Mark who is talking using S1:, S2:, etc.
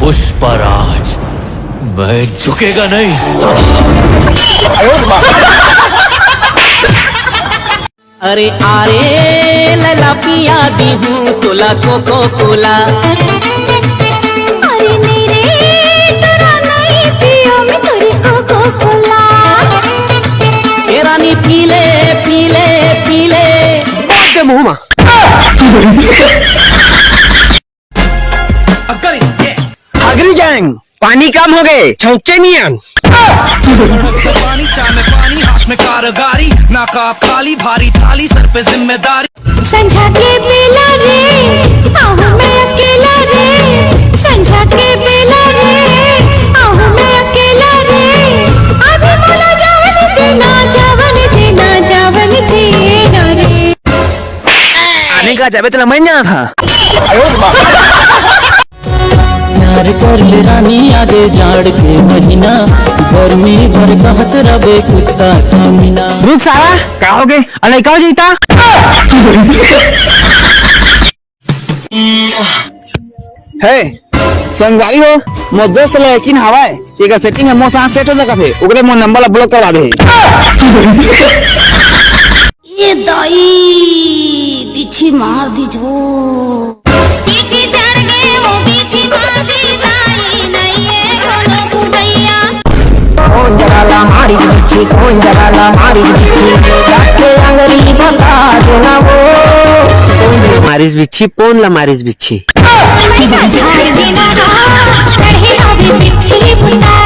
S1: पुष्पराज, मैं झुकेगा नहीं साला।
S2: अरे आरे लला पिया दी हूँ तुला कोको कोला।
S3: अरे मेरे तेरा नहीं पियो मैं तेरी कोको कोला।
S2: ए रानी पीले पीले पीले
S4: के मुंह में अगली गैंग पानी कम हो गए छौके नियन।
S5: सड़क से पानी, चाय में पानी, हाथ में कारगारी, नाकाब खाली, भारी थाली, सर पे जिम्मेदारी।
S3: संझा के बेला रे आहूं मैं अकेला रे। संझा के बेला रे आहूं मैं अकेला रे। अभी बोला जावन देना जावन देना जावन देना रे।
S4: आने का जावे तेरा महीना था।
S2: प्यार कर ले रानी आगे जाड़ के महीना। गर्मी भर कहत रबे कुत्ता कमीना।
S4: रुक साला क्या हो गए अरे कहो जीता। है संगवारी हो मोर दोस्त ले यकीन हवाए ठीक है सेटिंग है मोर साथ सेट हो जाएगा फिर ओकरे मोर नंबर ला ब्लॉक करवा दे।
S3: ये दाई पीछे मार दी जो पीछे चढ़ गए वो पीछे मार दी दाई नहीं है कोनो कुदैया।
S2: कौन जगाला मारी बिच्छी, कौन जगाला मारी बिच्छी, जाके अंगरी बता देना वो।
S4: मारिस बिच्छी पोन ला मारिस बिच्छी।
S3: मैं झाड़ देना चढ़े अभी पीछे बुता।